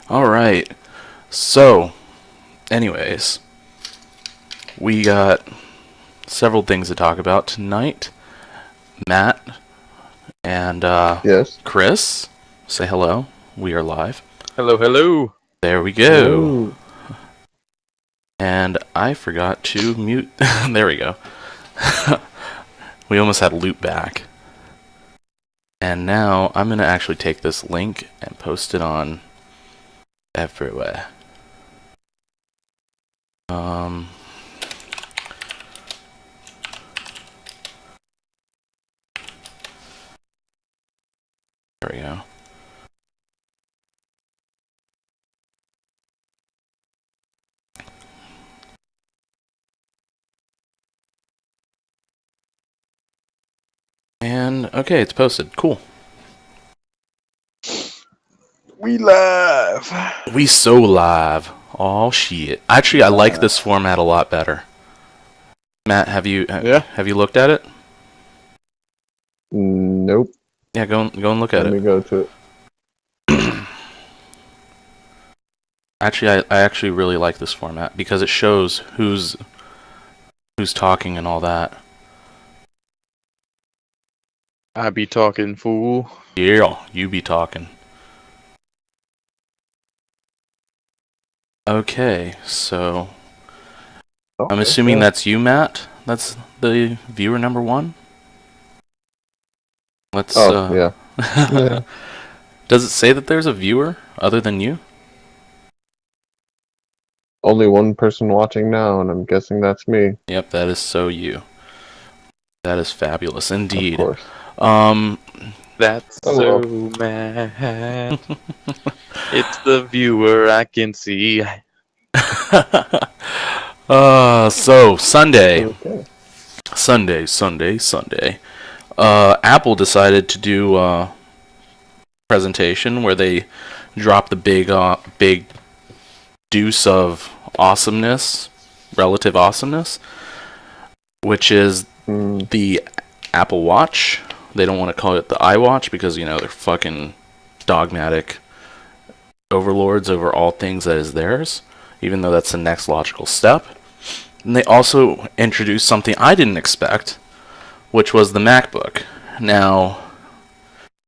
All right. So, anyways, we got several things to talk about tonight. Matt and Yes. Chris, say hello. We are live. Hello, hello. There we go. Hello. And I forgot to mute. There we go. We almost had loop back. And now I'm going to actually take this link and post it on everywhere. There we go. And okay, it's posted. Cool. We live. We so live. Oh shit. Actually, I like this format a lot better. Matt, have you looked at it? Nope. Yeah, go and look at Let me it. go to it. Actually, I actually really like this format because it shows who's talking and all that. I be talking, fool. Yeah, you be talking. Okay, so I'm assuming that's you, Matt. That's the viewer number 1. Let's. yeah. Does it say that there's a viewer other than you? Only one person watching now, and I'm guessing that's me. Yep, that is so you. That is fabulous indeed. Of course. That's Oh, so mad. It's the viewer I can see. So Sunday. Okay. Sunday. Apple decided to do a presentation where they dropped the big deuce of awesomeness, relative awesomeness, which is the Apple Watch. They don't want to call it the iWatch because, you know, they're fucking dogmatic overlords over all things that is theirs, even though that's the next logical step. And they also introduced something I didn't expect, which was the MacBook. Now,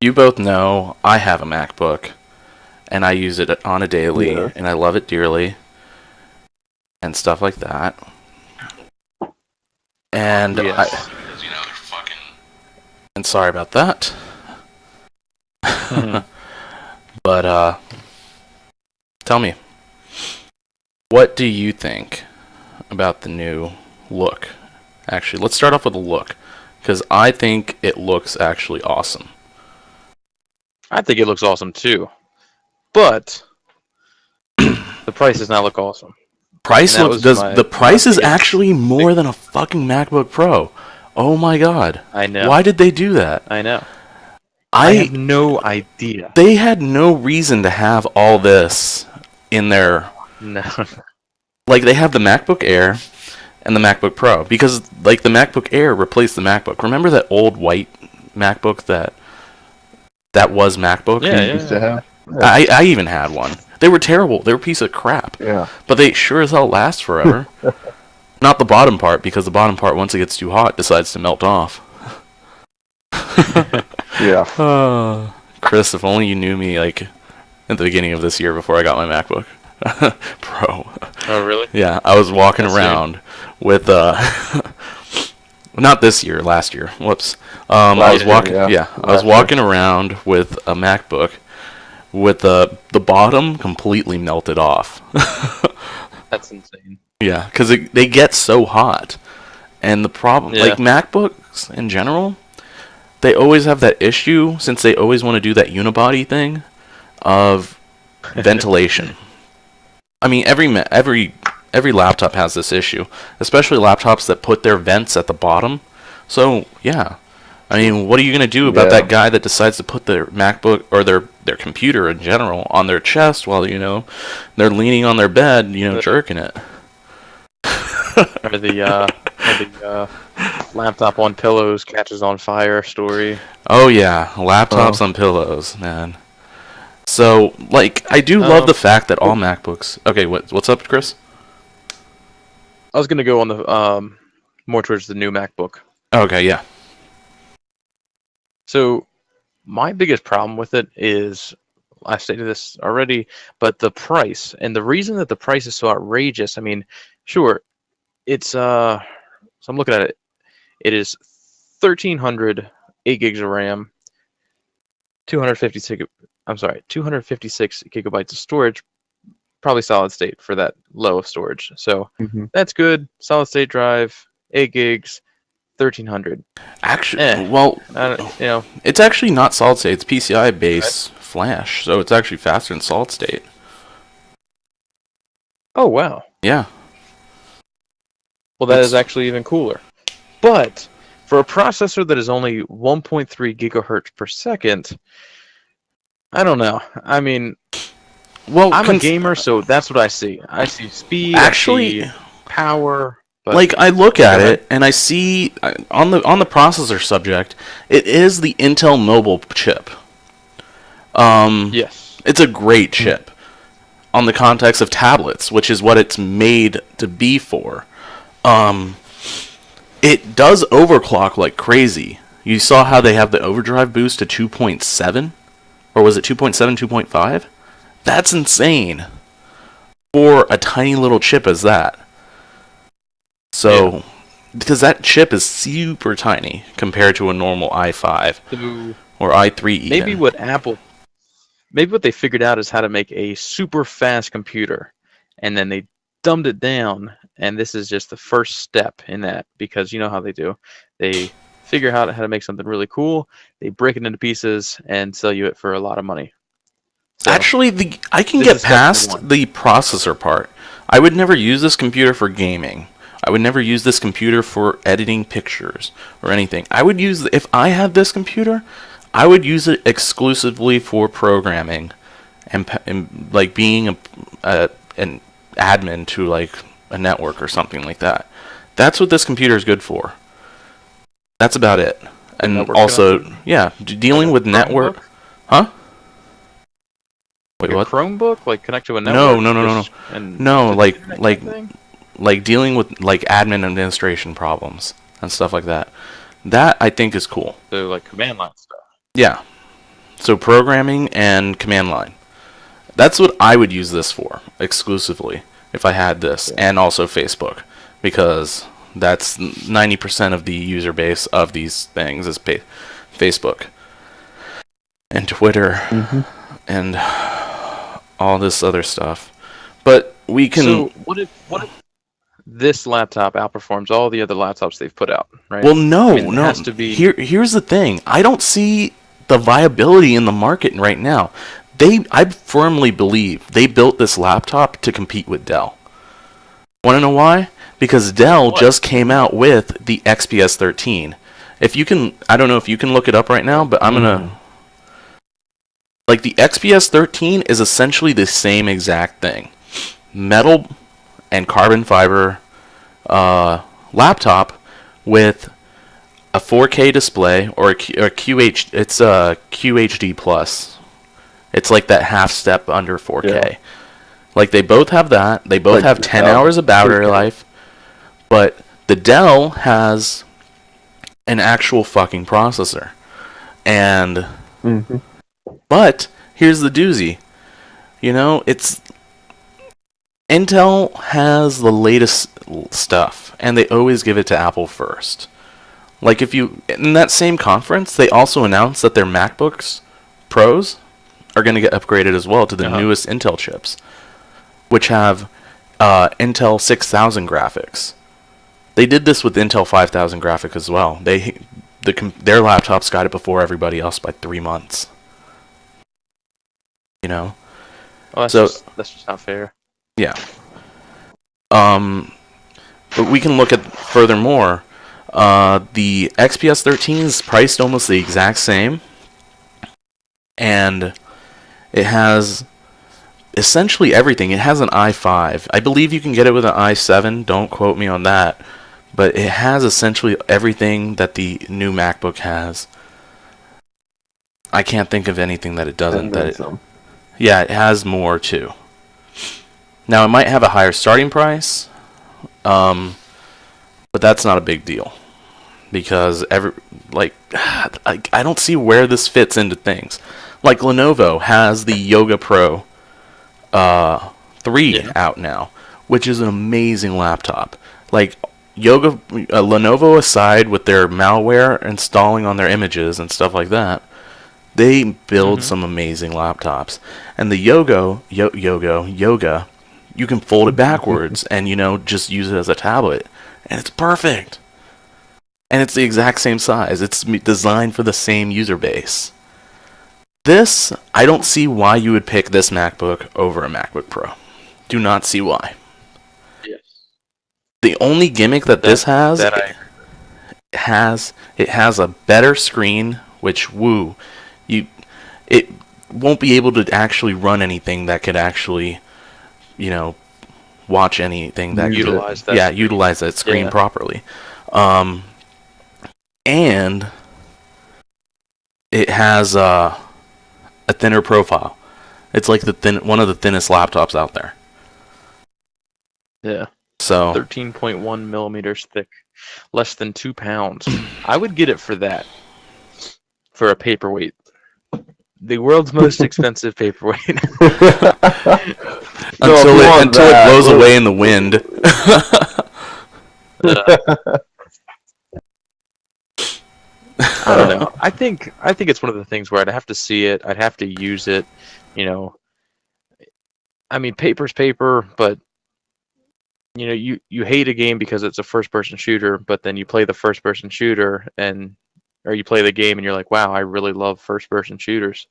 you both know I have a MacBook, and I use it on a daily, and I love it dearly, and stuff like that. And Yes. and sorry about that. But tell me, what do you think about the new look? Actually, let's start off with the look, because I think it looks actually awesome. I think it looks awesome too, but the price does not look awesome. The price is actually more than a fucking MacBook Pro. Oh my god. I know. Why did they do that? I know. I have no idea. They had no reason to have all this in their... No. Like, they have the MacBook Air and the MacBook Pro, because, like, the MacBook Air replaced the MacBook. Remember that old white MacBook that was MacBook? Yeah. Used to have? I even had one. They were terrible. They were a piece of crap. Yeah. But they sure as hell last forever. Not the bottom part, because the bottom part, once it gets too hot, decides to melt off. Yeah. Chris, if only you knew me, like, at the beginning of this year before I got my MacBook Pro. Oh, really? Yeah, I was walking around with, not this year, last year. Whoops. I was walking around with a MacBook with the bottom completely melted off. That's insane. Yeah, because they get so hot. And the problem, like MacBooks in general, they always have that issue, since they always want to do that unibody thing, of ventilation. I mean, every laptop has this issue, especially laptops that put their vents at the bottom. So, yeah. I mean, what are you going to do about that guy that decides to put their MacBook, or their computer in general, on their chest while, you know, they're leaning on their bed, you know, jerking it? Or the laptop on pillows catches on fire story. Oh yeah, laptops on pillows, man. So, like, I do love the fact that all MacBooks. Okay, what's up, Chris? I was gonna go on the more towards the new MacBook. Okay, yeah. So my biggest problem with it is, I stated this already, but the price. And the reason that the price is so outrageous, I mean, sure, it's so I'm looking at it. It is 1300, 8 gigs of RAM, 256 256 gigabytes of storage, probably solid state for that low of storage. So that's good. Solid state drive, 8 gigs, 1300. Actually, well, it's actually not solid state. It's PCI base flash, so it's actually faster than solid state. Oh wow. Yeah. Well, that is actually even cooler. But for a processor that is only 1.3 gigahertz per second, I don't know. I mean, well, I'm a gamer, so that's what I see. I see speed, actually, I see power. But like, I look at it and I see on the processor subject, it is the Intel Mobile chip. Yes, it's a great chip on the context of tablets, which is what it's made to be for. It does overclock like crazy. You saw how they have the overdrive boost to 2.7, or was it 2.7, 2.5? That's insane for a tiny little chip as that. So, because that chip is super tiny compared to a normal i5 or i3 even. Maybe what they figured out is how to make a super fast computer, and then they dumbed it down, and this is just the first step in that, because you know how they do. They figure out how to make something really cool, they break it into pieces, and sell you it for a lot of money. So, actually, I can get past the processor part. I would never use this computer for gaming. I would never use this computer for editing pictures or anything. I would use, if I had this computer, I would use it exclusively for programming and like being an admin to like a network or something like that. That's what this computer is good for. That's about it. And also, dealing with network. Huh? Wait, what? A Chromebook, like connect to a network? No, like dealing with like admin administration problems and stuff like that. That I think is cool. So like command line stuff. Yeah. So programming and command line. That's what I would use this for exclusively if I had this, and also Facebook, because that's 90% of the user base of these things is Facebook and Twitter and all this other stuff. But we can. So what if this laptop outperforms all the other laptops they've put out? Right? Well, no. It has to be. Here's the thing. I don't see the viability in the market right now. I firmly believe they built this laptop to compete with Dell. Want to know why? Because Dell just came out with the XPS 13. If you can, I don't know if you can look it up right now, but I'm gonna. Like, the XPS 13 is essentially the same exact thing. Metal and carbon fiber laptop with a 4K display or a QH. It's a QHD plus. It's like that half step under 4K. Yeah. Like, they both have that. They both have 10 hours of battery life. But the Dell has an actual fucking processor. And but here's the doozy. You know, it's Intel has the latest stuff, and they always give it to Apple first. Like, if you in that same conference, they also announced that their MacBooks Pros are going to get upgraded as well to the newest Intel chips, which have Intel 6000 graphics. They did this with Intel 5000 graphics as well. Their laptops got it before everybody else by 3 months. You know? Well, that's just not fair. Yeah. But we can look at furthermore. The XPS 13 is priced almost the exact same, and it has essentially everything. It has an i5. I believe you can get it with an i7. Don't quote me on that. But it has essentially everything that the new MacBook has. I can't think of anything that it doesn't. Yeah, it has more too. Now it might have a higher starting price, but that's not a big deal because I don't see where this fits into things. Like Lenovo has the Yoga Pro 3 out now, which is an amazing laptop. Like Lenovo aside with their malware installing on their images and stuff like that, they build some amazing laptops. And the Yoga, you can fold it backwards and just use it as a tablet, and it's perfect. And it's the exact same size. It's designed for the same user base. This, I don't see why you would pick this MacBook over a MacBook Pro. Do not see why. Yes. The only gimmick that this has, it has a better screen, which it won't be able to actually run anything that could actually, watch anything that utilize could, that. Utilize that screen properly. And it has a thinner profile. It's like one of the thinnest laptops out there. Yeah. So 13.1 millimeters thick, less than 2 pounds. I would get it for that. For a paperweight. The world's most expensive paperweight. until it blows away in the wind. I don't know. I think it's one of the things where I'd have to see it. I'd have to use it. I mean, paper's paper, but you hate a game because it's a first-person shooter, but then you play the first-person shooter or you play the game and you're like, wow, I really love first-person shooters.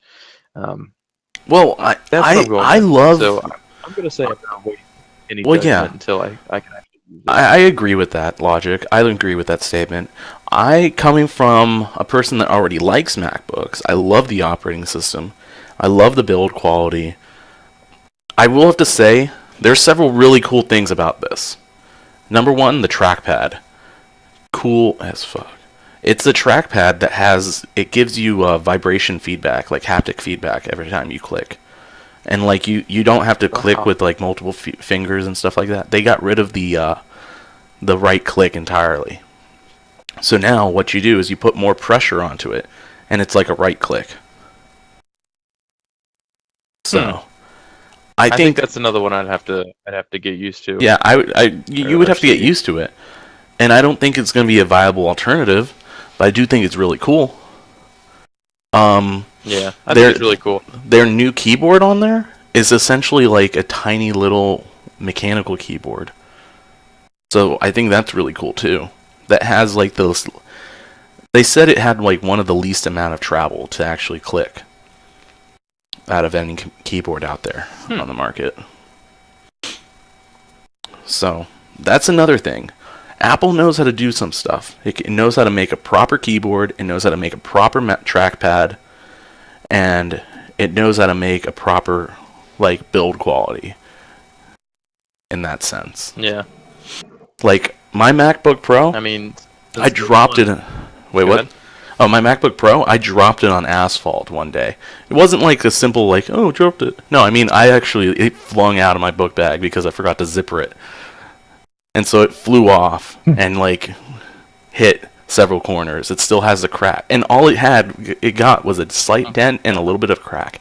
Well, that's what I'm going I with. love. So I'm gonna say I'm not waiting any judgment until I can actually use it. I agree with that logic. I agree with that statement. Coming from a person that already likes MacBooks, I love the operating system. I love the build quality. I will have to say, there's several really cool things about this. Number one, the trackpad. Cool as fuck. It's the trackpad that it gives you vibration feedback, like haptic feedback every time you click. And like you don't have to click with like multiple fingers and stuff like that. They got rid of the right click entirely. So now what you do is you put more pressure onto it, and it's like a right click. So I think that's another one I'd have to get used to. Yeah, you would have to get used to it. And I don't think it's going to be a viable alternative, but I do think it's really cool. Yeah, I think it's really cool. Their new keyboard on there is essentially like a tiny little mechanical keyboard. So I think that's really cool too. That has like those. They said it had like one of the least amount of travel to actually click out of any keyboard out there on the market. So that's another thing. Apple knows how to do some stuff. It knows how to make a proper keyboard. It knows how to make a proper trackpad, and it knows how to make a proper like build quality. In that sense. Yeah. Like my MacBook Pro. I mean, I dropped it. Wait, what? Oh, my MacBook Pro. I dropped it on asphalt one day. It wasn't like a simple like, oh, dropped it. No, I mean it flung out of my book bag because I forgot to zipper it. And so it flew off and like hit several corners. It still has a crack, and all it got was a slight dent and a little bit of crack.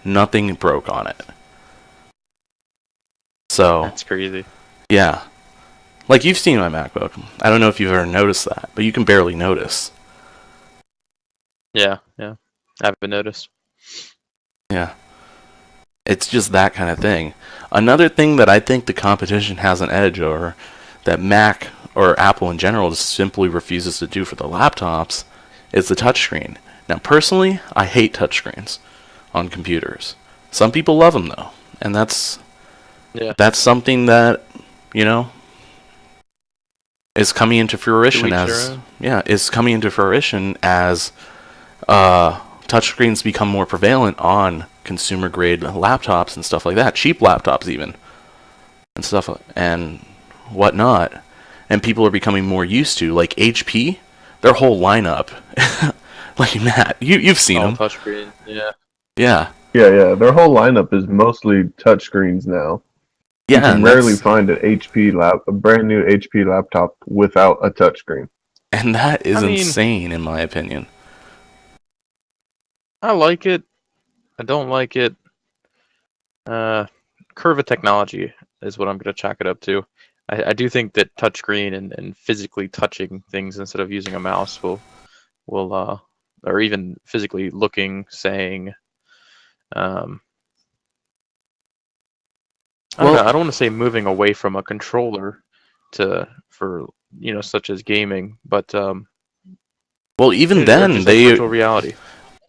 Nothing broke on it. So that's crazy. Yeah, like you've seen my MacBook. I don't know if you've ever noticed that, but you can barely notice. Yeah, I haven't noticed. Yeah. It's just that kind of thing. Another thing that I think the competition has an edge over, that Mac or Apple in general just simply refuses to do for the laptops, is the touchscreen. Now, personally, I hate touchscreens on computers. Some people love them though, and that's something that is coming into fruition as touchscreens become more prevalent on consumer grade laptops and stuff like that, cheap laptops even, and stuff and whatnot. And people are becoming more used to, like HP, their whole lineup. Like Matt, you've seen them. Touchscreen, yeah. Yeah, Yeah. Their whole lineup is mostly touchscreens now. You Yeah, can and rarely find a brand new HP laptop without a touchscreen. that is I mean, insane in my opinion. I like it. I don't like it. Curve of technology is what I'm going to chalk it up to. I do think that touchscreen and physically touching things instead of using a mouse will or even physically looking, saying, I don't know. Well, I don't want to say moving away from a controller for such as gaming, but even or then just like virtual reality.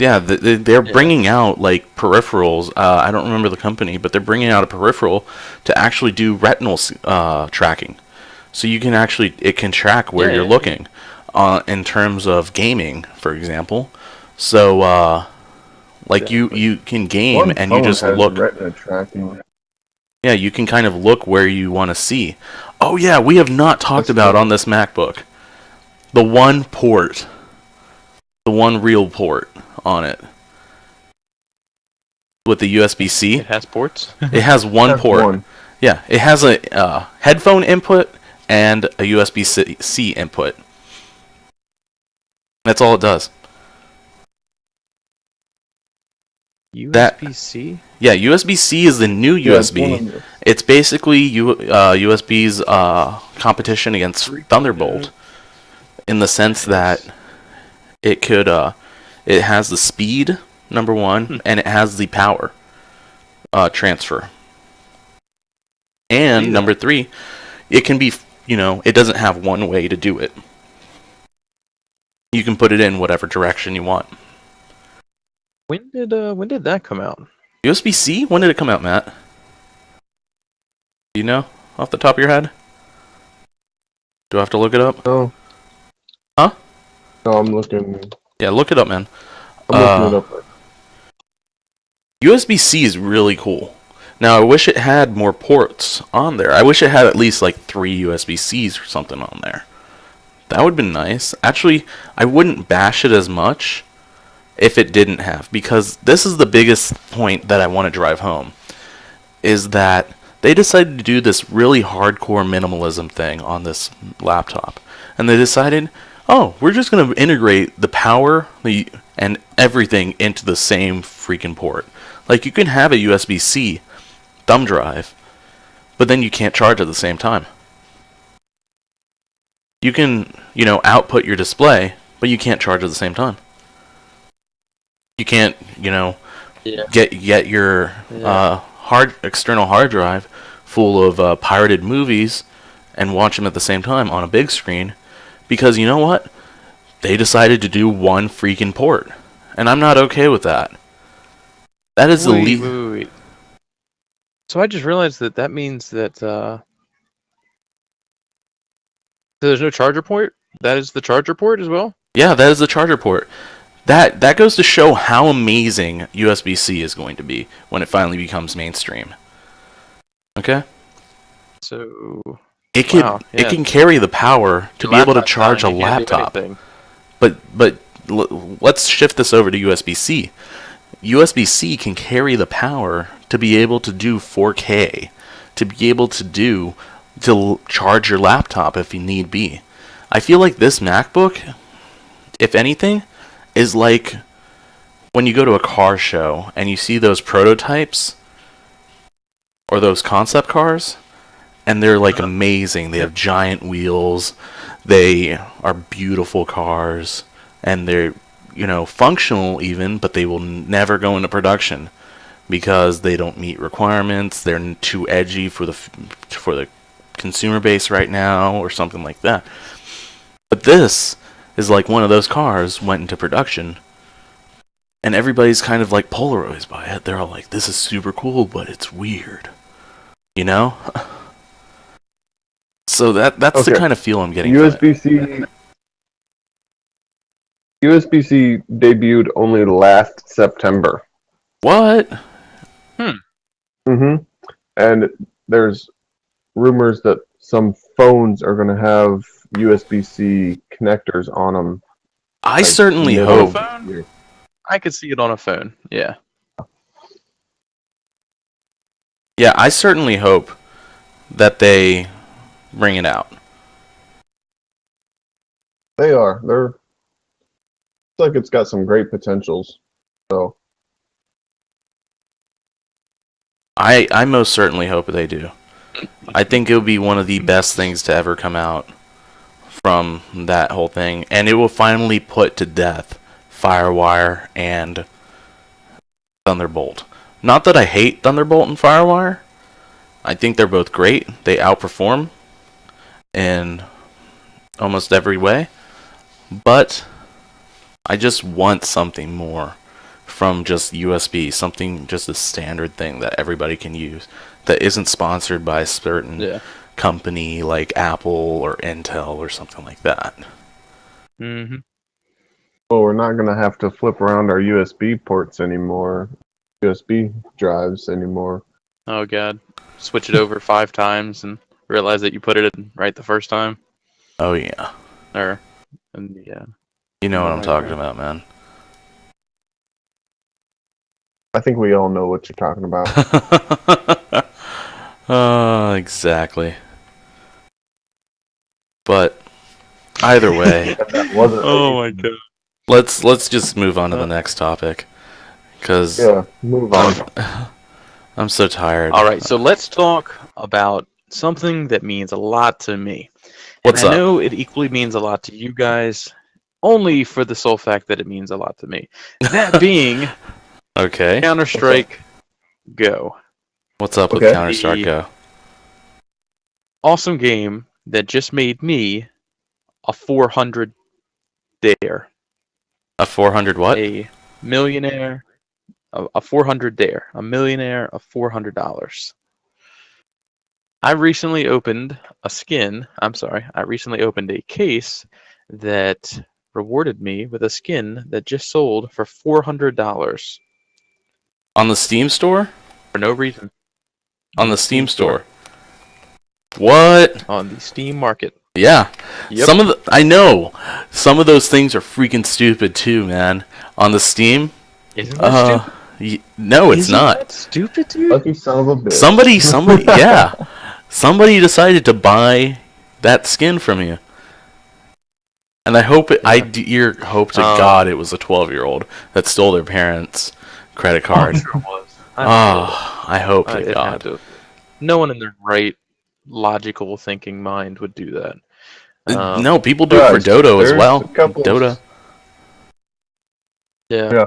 yeah, they're Yeah. bringing out like peripherals. I don't remember the company, but they're bringing out a peripheral to actually do retinal tracking. So you can actually, it can track where you're Yeah. looking in terms of gaming, for example. So like Exactly. you can game One and you phone just has look. retina tracking. Yeah, you can kind of look where you want to see. Oh yeah, we have not talked That's about cool. on this MacBook the one port, the one real port on it with the USB-C. It has ports. It has one That's port. one. Yeah, it has a headphone input and a USB-C input. That's all it does. That USB-C. Yeah, USB-C is the new Yeah, it's one USB. of the. It's basically USB's competition against Thunderbolt in the sense that it could it has the speed number one and it has the power transfer. And number three, it can be it doesn't have one way to do it. You can put it in whatever direction you want. When did that come out? USB-C? When did it come out, Matt? Do you know off the top of your head? Do I have to look it up? No. Huh? No, I'm looking. Yeah, look it up, man. I'm looking it up. USB-C is really cool. Now, I wish it had more ports on there. I wish it had at least like 3 USB-Cs or something on there. That would have been nice. Actually, I wouldn't bash it as much if it didn't have, because this is the biggest point that I want to drive home, is that they decided to do this really hardcore minimalism thing on this laptop. And they decided, oh, we're just going to integrate the power and everything into the same freaking port. Like, you can have a USB-C thumb drive, but then you can't charge at the same time. You can, output your display, but you can't charge at the same time. You can't, get your external hard drive full of pirated movies and watch them at the same time on a big screen, because you know what? They decided to do one freaking port, and I'm not okay with that. That is the least. Wait. So I just realized that means that there's no charger port. That is the charger port as well. Yeah, that is the charger port. That goes to show how amazing USB-C is going to be when it finally becomes mainstream. Okay? So It can carry the power to be able to charge a laptop. But let's shift this over to USB-C. USB-C can carry the power to be able to do 4K, to be able to charge your laptop if you need be. I feel like this MacBook, if anything, is like when you go to a car show and you see those prototypes or those concept cars, and they're like amazing. They have giant wheels. They are beautiful cars, and they're functional even, but they will never go into production because they don't meet requirements. They're too edgy for the consumer base right now, or something like that. But this is like one of those cars went into production, and everybody's kind of like polarized by it. They're all like, "This is super cool, but it's weird," you know. So that's the kind of feel I'm getting. USB-C. USB-C debuted only last September. What? And there's rumors that some phones are going to have USB-C connectors on them. I certainly hope. I could see it on a phone. Yeah. Yeah, I certainly hope that they bring it out. They are. It's like it's got some great potentials. So I most certainly hope they do. I think it would be one of the best things to ever come out from that whole thing, and it will finally put to death Firewire and Thunderbolt. Not that I hate Thunderbolt and Firewire. I think they're both great. They outperform in almost every way. But I just want something more from just USB, something just a standard thing that everybody can use that isn't sponsored by a certain company like Apple or Intel or something like that. Mm-hmm. well, we're not gonna have to flip around our USB ports anymore, USB drives anymore. Oh god, switch it over 5 times and realize that you put it in right the first time. Oh yeah. Yeah. You know what I'm Right, talking right. about, man. I think we all know what you're talking about. Exactly. But either way, That wasn't Oh my god. let's just move on to the next topic, because Yeah, move on. I'm so tired. All right, so let's talk about something that means a lot to me. And What's I up? know it equally means a lot to you guys, only for the sole fact that it means a lot to me. That being Okay. Counter-Strike Go. What's up with Okay. Counter-Strike Go? Awesome game that just made me a 400 dare. A 400 what? A millionaire, a 400 dare. A millionaire of $400. I recently opened a case that rewarded me with a skin that just sold for $400 On the Steam store? for no reason On the Steam store. What? on the Steam market. Yeah. Yep. I know. Some of those things are freaking stupid too, man. On the Steam? Isn't that stupid? No, it's Isn't not. that stupid, dude? Lucky son of a bitch. Somebody, yeah. Somebody decided to buy that skin from you. And I hope hope to God it was a 12-year-old that stole their parents' credit card. I'm sure it was. I hope to It had God. to. No one in their right, logical thinking mind would do that. No, people do it for Guys, Dodo as there's well. a couple- Dota. Yeah.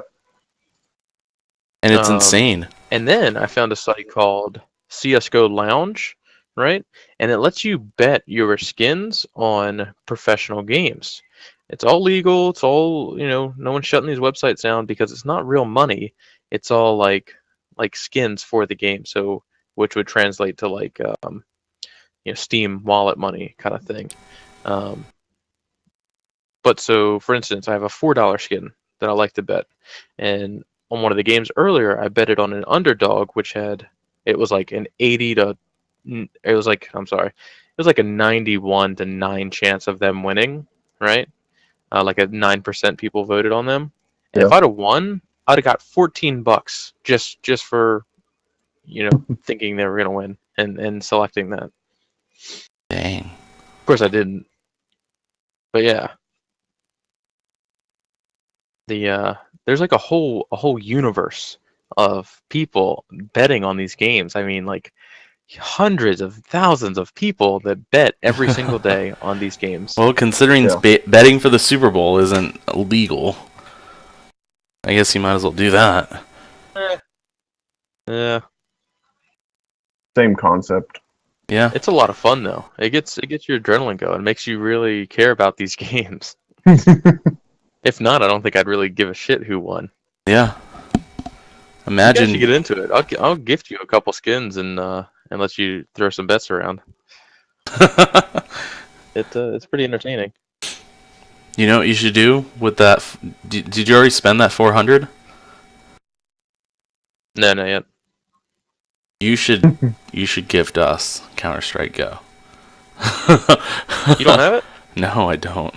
And it's insane. And then I found a site called CSGO Lounge, right? And it lets you bet your skins on professional games. It's all legal. It's all, no one's shutting these websites down because it's not real money. It's all like skins for the game. So, which would translate to like, Steam wallet money kind of thing. But so, for instance, I have a $4 skin that I like to bet. And on one of the games earlier, I bet it on an underdog, it was like an 80 to, it was like, I'm sorry, it was like a 91 to 9 chance of them winning, right? Like a 9% people voted on them. And if Yeah. I'd have won, I'd have got $14 just for, thinking they were going to win and selecting that. Dang. Of course I didn't. But yeah. There's like a whole universe of people betting on these games. I mean, like hundreds of thousands of people that bet every single day on these games. Well, considering betting for the Super Bowl isn't legal, I guess you might as well do that. Yeah, Same concept. Yeah. it's a lot of fun though. It gets your adrenaline going. It makes you really care about these games. If not, I don't think I'd really give a shit who won. Yeah. You Imagine. guys should get into it. I'll gift you a couple skins and let you throw some bets around. It's pretty entertaining. You know what you should do with that? Did you already spend that 400? No, not yet. You should gift us Counter-Strike Go. You don't have it? No, I don't.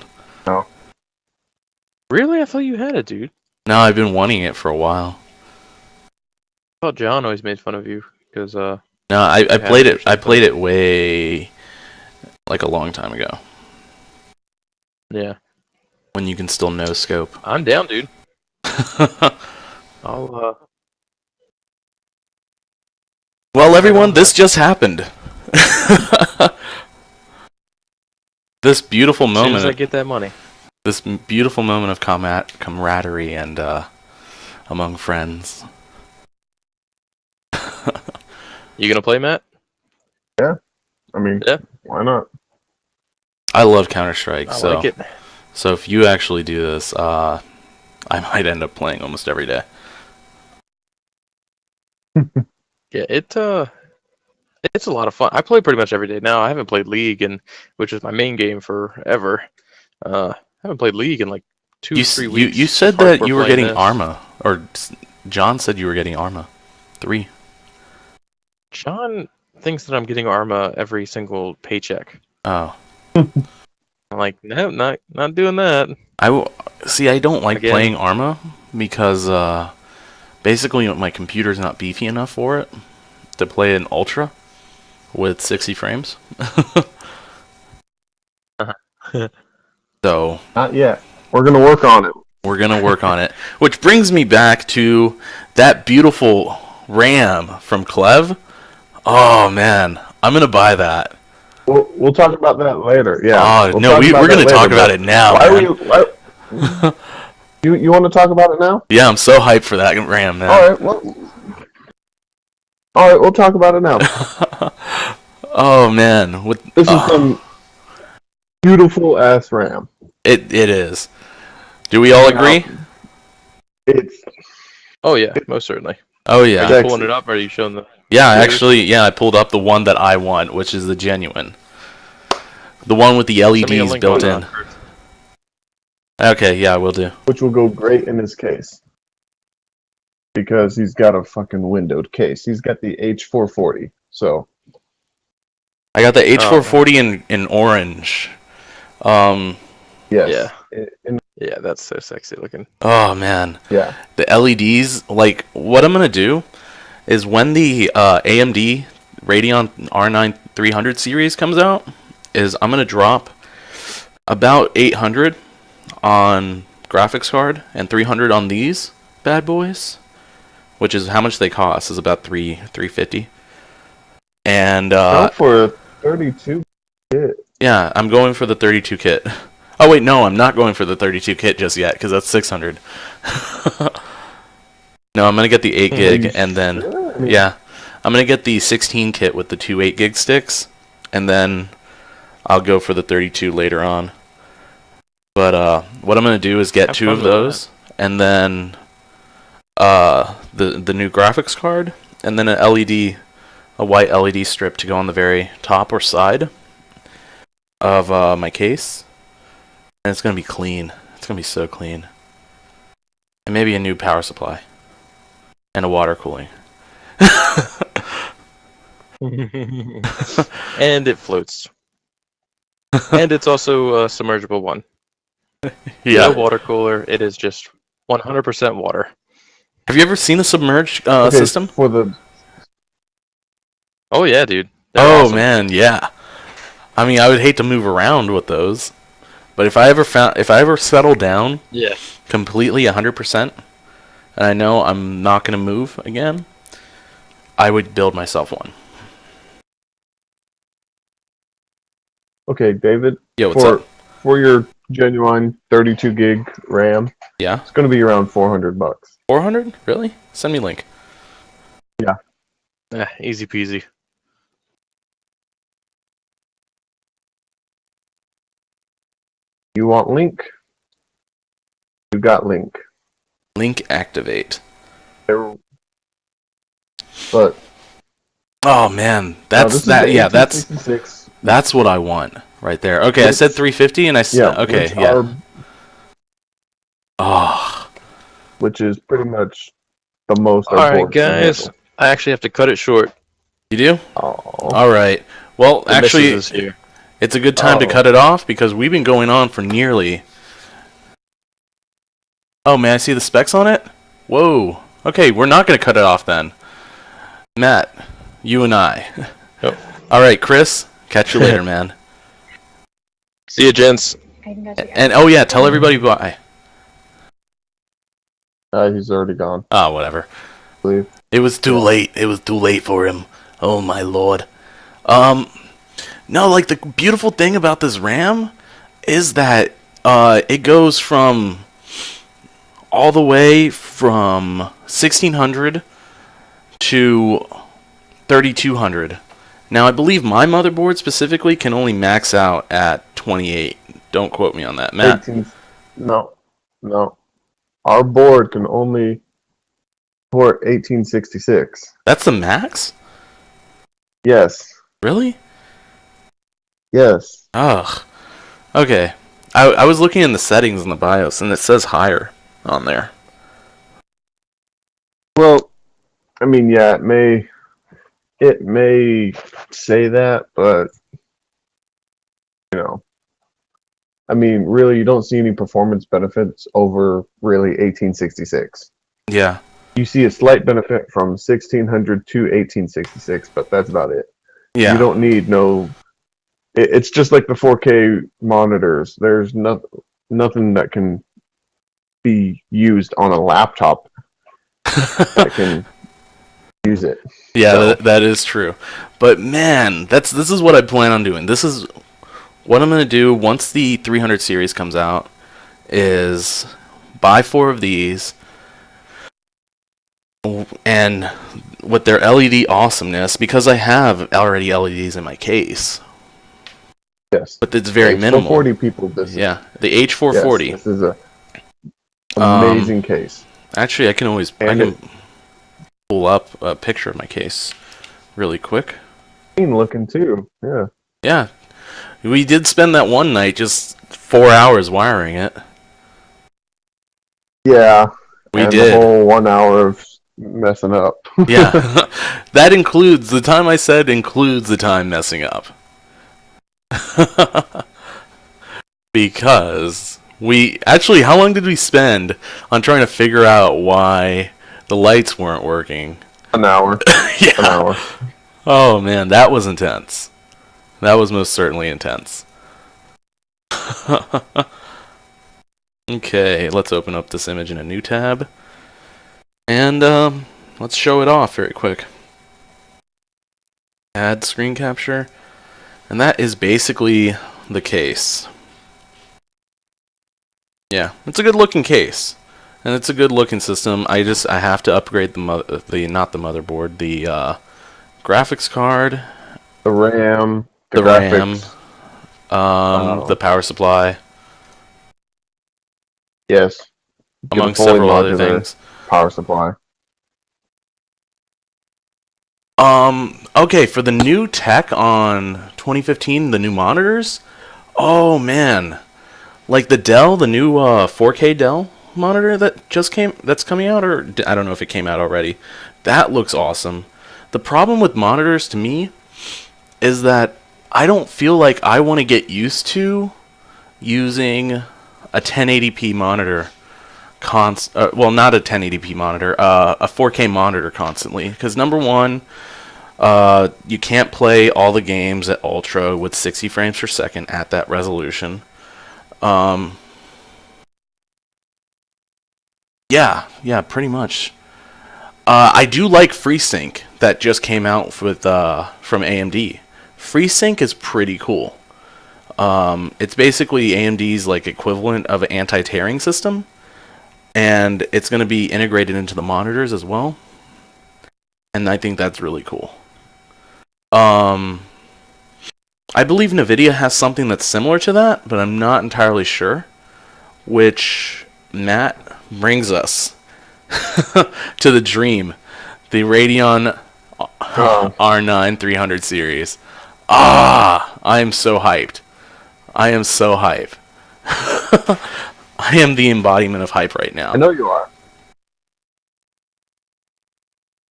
No. Really? I thought you had it, dude. No, I've been wanting it for a while. I thought John always made fun of you because No, I played it. I played it way like a long time ago. Yeah. When you can still no scope. I'm down, dude. I'll Well, everyone, this just happened. This beautiful as soon as I moment. get that money. This beautiful moment of camaraderie and among friends. You gonna play, Matt? I mean, Yeah. why not? I love Counter-Strike, I so like it. so if you actually do this, I might end up playing almost every day. Yeah, it's a lot of fun. I play pretty much every day now. I haven't played League, which is my main game forever. I haven't played League in like 2-3 weeks. You said It's that hardcore you were playing getting this. Arma, or John said you were getting Arma 3. John thinks that I'm getting Arma every single paycheck. Oh, I'm like, no, not doing that. see. I don't like Again. playing Arma because basically my computer's not beefy enough for it to play an Ultra with 60 frames. So Not yet. We're gonna work on it. we're gonna work on it. Which brings me back to that beautiful RAM from Clev. Oh man, I'm gonna buy that. We'll talk about that later. Yeah. Oh we'll no, talk about we're gonna that talk later, about but it now, Why man. you want to talk about it now? Yeah, I'm so hyped for that RAM, man. All right. All right. We'll talk about it now. Oh man, This is some beautiful ass RAM. it is. Do we all agree? It's Oh yeah, most certainly. Oh Are yeah. you Sexy. pulling it up? Or are you showing the? Yeah, Yours? actually, yeah, I pulled up the one that I want, which is the genuine. The one with the Send me a LEDs link built on in. Okay, yeah, we'll do. which will go great in his case because he's got a fucking windowed case. He's got the H440. So I got the H440 in orange. yes. Yeah, that's so sexy looking. Oh man, Yeah. the LEDs. Like, what I'm gonna do is when the AMD Radeon R9 300 series comes out, is I'm gonna drop about 800 on graphics card and 300 on these bad boys, which is how much they cost. Is about $350. And Go for a 32 kit. yeah, I'm going for the 32 kit. Oh wait, no, I'm not going for the 32 kit just yet because that's 600. No, I'm gonna get the 8 gig and then yeah, I'm gonna get the 16 kit with the two 8 gig sticks, and then I'll go for the 32 later on. But what I'm gonna do is get Have 2 fun of with those, and then the new graphics card, and then a white LED strip to go on the very top or side of my case, and it's gonna be clean. It's gonna be so clean, and maybe a new power supply and a water cooling. And it floats. And it's also a submergible one. Yeah. No water cooler. It is just 100% water. Have you ever seen a submerged Okay, system? for the Oh yeah, dude. They're Oh awesome. man, yeah. I mean, I would hate to move around with those, but if I ever settle down Yeah. completely 100%, and I know I'm not gonna move again, I would build myself one. Okay, David, Yeah, what's up? for your genuine 32 gig RAM, Yeah, it's going to be around $400. 400? Really? Send me a link. Easy peasy. You want link? You got link. Link activate. There, but Oh man, no, that's this is that. the Yeah, that's 1866, that's what I want right there. Okay, I said 350, and I said yeah, okay, which yeah. are- Oh, which is pretty much the most All right, important to guys. handle. I actually have to cut it short. you do? Oh, All right. Well, The actually, missus is here. it's a good time to Oh. cut it off because we've been going on for nearly. Oh, may I see the specs on it? Whoa. Okay, we're not gonna cut it off then. Matt, You and I. Yep. All right, Chris. Catch you later, man. See you, gents. And oh yeah, tell everybody bye. He's already gone. Oh, whatever. I believe. It was too late. It was too late for him. Oh my lord. No, like the beautiful thing about this RAM is that it goes from all the way from 1600 to 3200. Now, I believe my motherboard specifically can only max out at 28. Don't quote me on that, Matt. 18, no. Our board can only port 1866. That's the max? Yes. Really? Yes. Ugh. Okay. I was looking in the settings in the BIOS, and it says higher on there. Well, I mean, yeah, it may say that, but you know, I mean, really, you don't see any performance benefits over really 1866. Yeah. You see a slight benefit from 1600 to 1866, but that's about it. Yeah. You don't need no. It's just like the 4K monitors. There's nothing that can be used on a laptop that can use it. Yeah, So- that is true. But man, this is what I plan on doing. This is what I'm going to do once the 300 series comes out is buy 4 of these, and with their LED awesomeness, because I have already LEDs in my case, Yes. but it's very minimal. 440 people. This Yeah, the H440. Yes, this is a amazing case. Actually, I can And pull up a picture of my case really quick. Clean looking too. Yeah. Yeah, we did spend that one night just 4 hours wiring it. Yeah. We and did. The whole 1 hour of messing up. Yeah, that includes the time I said includes the time messing up. Because how long did we spend on trying to figure out why the lights weren't working? An hour. Yeah. An hour. Oh man, that was intense. That was most certainly intense. Okay, let's open up this image in a new tab. And let's show it off very quick. Add screen capture. And that is basically the case. Yeah, it's a good looking case. And it's a good looking system. I have to upgrade not the motherboard, the graphics card, The RAM. the graphics. RAM, the power supply, Yes. Get a among fully several other modular things. Power supply. Okay, for the new tech on 2015, the new monitors. Oh man, like the new 4K Dell monitor that's coming out, or I don't know if it came out already. That looks awesome. The problem with monitors to me is that I don't feel like I want to get used to using a 1080p monitor. Well, not a 1080p monitor, a 4K monitor constantly. Because number one, you can't play all the games at ultra with 60 frames per second at that resolution. Yeah, pretty much. I do like FreeSync that just came out with from AMD. FreeSync is pretty cool. It's basically AMD's like equivalent of an anti-tearing system, and it's going to be integrated into the monitors as well. And I think that's really cool. I believe NVIDIA has something that's similar to that, but I'm not entirely sure. Which Matt brings us to the dream, the Radeon R9 300 series. I am so hyped. I am so hyped. I am the embodiment of hype right now. I know you are.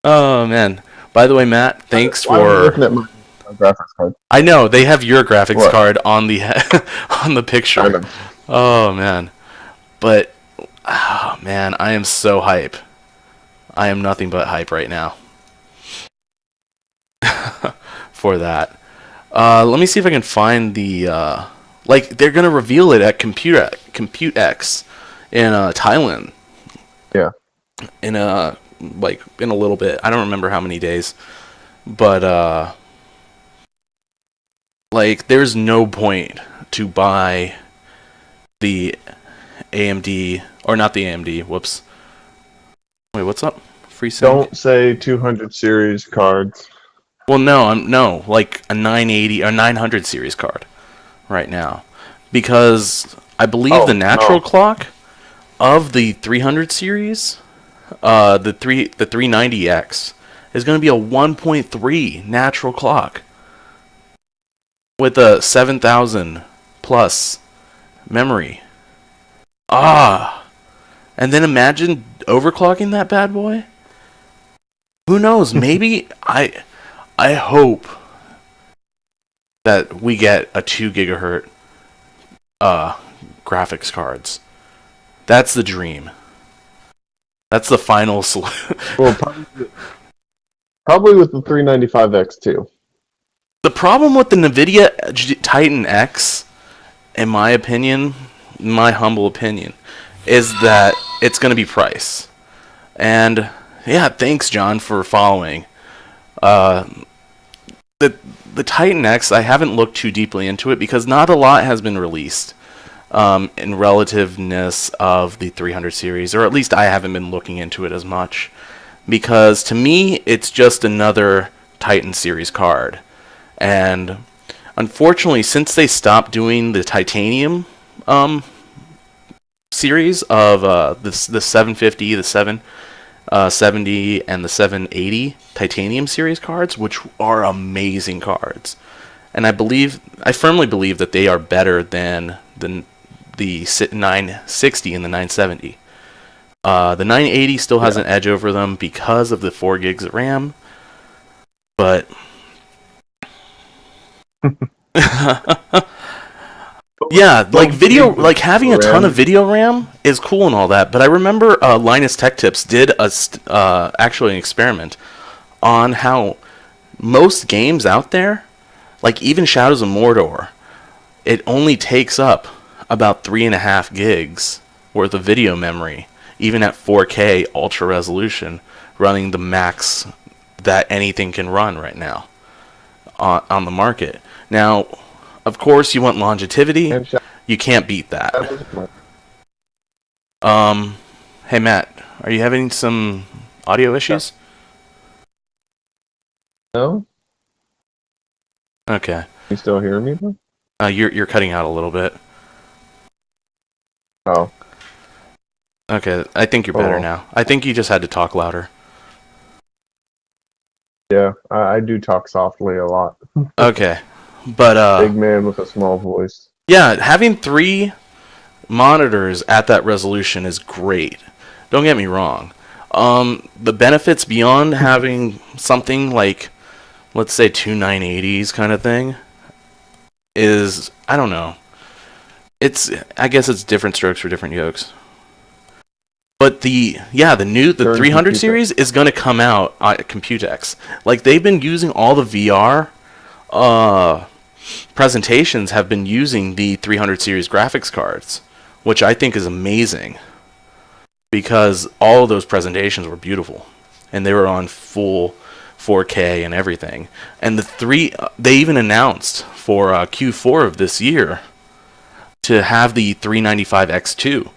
Oh man. By the way, Matt, thanks Why are you for. looking at my graphics card? I know they have your graphics What? card on the on the I picture. know. Oh man, but man, I am so hype. I am nothing but hype right now. for that. Let me see if I can find the like they're gonna reveal it at ComputeX in Thailand. Yeah. In a in a little bit. I don't remember how many days, but like there's no point to buy the AMD or not the AMD. Whoops. Wait, what's up? Free sync. Don't say 200 series cards. Well, no, I'm like a 980 or 900 series card right now because I believe the natural clock of the 300 series, the 390X is going to be a 1.3 natural clock with a 7,000 plus memory. And then imagine overclocking that bad boy. Who knows? Maybe I hope that we get a 2 gigahertz graphics cards. That's the dream. That's the final solution. Well, probably with the 395X too. The problem with the NVIDIA Titan X, in my opinion, my humble opinion, is that it's going to be price. And yeah, thanks, John, for following. The Titan X, I haven't looked too deeply into it because not a lot has been released in relativeness of the 300 series, or at least I haven't been looking into it as much. Because to me, it's just another Titan series card. And unfortunately, since they stopped doing the titanium series of the 750, the 770, and the 780 titanium series cards, which are amazing cards, and I firmly believe that they are better than the 960 and the 970. The 980 still has an edge over them because of the 4 gigs of RAM, but yeah, like video, like having a ton of video RAM is cool and all that. But I remember Linus Tech Tips did actually an experiment on how most games out there, like even Shadows of Mordor, it only takes up about 3.5 gigs worth of video memory, even at 4K ultra resolution, running the max that anything can run right now on the market. Now, of course, you want longevity. You can't beat that. Hey Matt, are you having some audio issues? No? Okay. You still hear me, though? You're cutting out a little bit. Oh. Okay, I think you're better now. I think you just had to talk louder. Yeah, I do talk softly a lot. Okay. But big man with a small voice. Yeah, having 3 monitors at that resolution is great. Don't get me wrong. The benefits beyond having something like, let's say, 2 980s kind of thing is, I don't know. I guess it's different strokes for different yokes. But the 300 series is going to come out at Computex. Like, they've been using all the VR presentations have been using the 300 series graphics cards, which I think is amazing because all of those presentations were beautiful and they were on full 4K and everything. And they even announced for Q4 of this year to have the 395X2,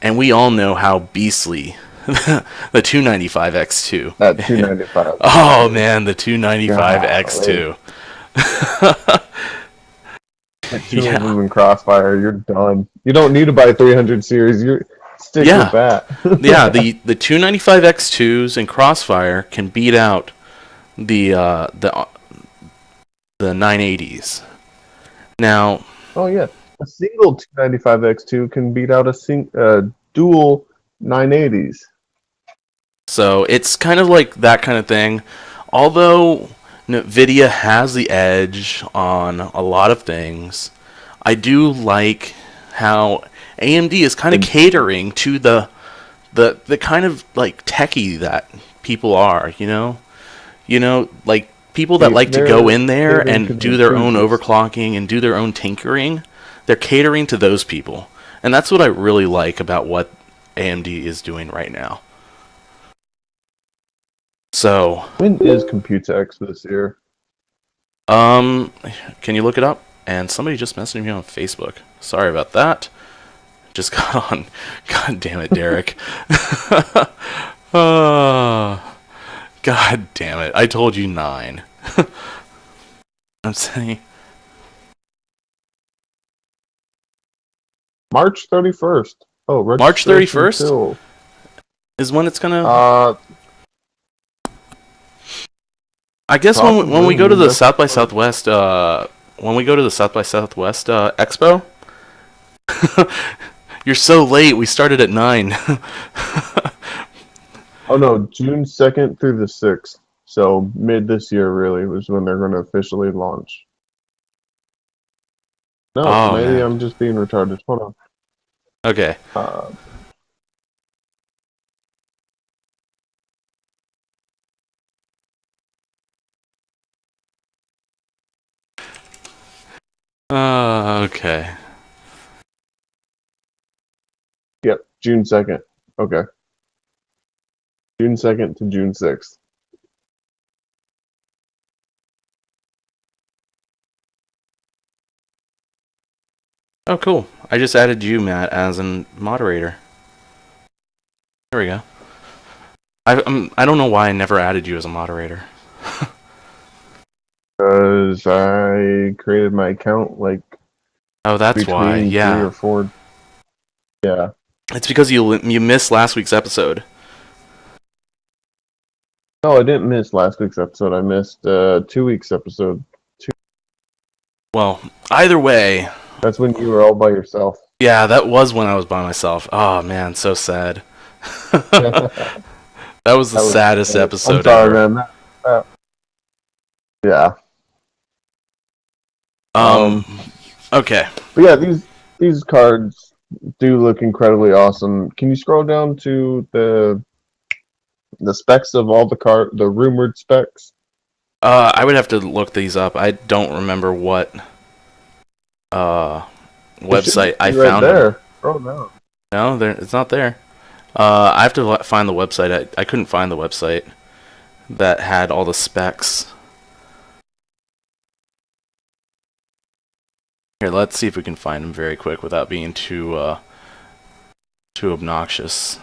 and we all know how beastly the 295X2. That 295. Oh man, the 295X2. Two of them in Crossfire, you're done. You don't need to buy 300 series. You stick with that. Yeah, the 295X2s in Crossfire can beat out the 980s. Now. Oh yeah, a single 295X2 can beat out a dual 980s. So it's kind of like that kind of thing. Although NVIDIA has the edge on a lot of things, I do like how AMD is kind of catering to the kind of like techie that people are, you know, like people that like to go in there catering to and the do their own enthusiasts. overclocking and do their own tinkering, they're catering to those people. And that's what I really like about what AMD is doing right now. So, When is Computex this year? can you look it up? And somebody just messaged me on Facebook. Sorry about that. Just got on. God damn it, Derek. God damn it. I told you 9. I'm saying. March 31st. Oh, March registration 31st? till- Is when it's gonna. I guess when we go to the Possibly, South by Southwest, when we go to the South by Southwest Expo, you're so late. We started at 9. Oh no, June 2nd through the 6th. So mid this year really was when they're going to officially launch. No, Oh, maybe man. I'm just being retarded. Hold Okay. on. Okay. Yep, June 2nd. Okay. June 2nd to June 6th. Oh, cool. I just added you, Matt, as a moderator. There we go. I don't know why I never added you as a moderator. Because I created my account like Oh, that's why. between 3 Yeah. or 4. Yeah. It's because you missed last week's episode. No, I didn't miss last week's episode. I missed 2 weeks episode. Well, either way, That's when you were all by yourself. yeah, that was when I was by myself. Oh man, so sad. That was the saddest episode I'm sorry, ever. man. Yeah. Okay. But yeah, these cards do look incredibly awesome. Can you scroll down to the specs of all the rumored specs? I would have to look these up. I don't remember what website It should I be right found them. there. Oh no. No, it's not there. I have to find the website. I couldn't find the website that had all the specs. Here, let's see if we can find them very quick without being too obnoxious.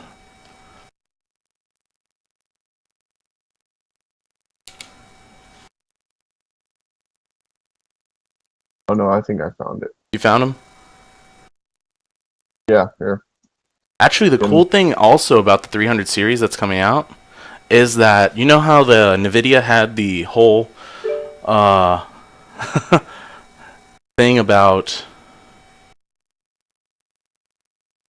Oh no, I think I found it. You found them? Yeah, here. Actually, the cool thing also about the 300 series that's coming out is that, you know how the NVIDIA had the whole thing about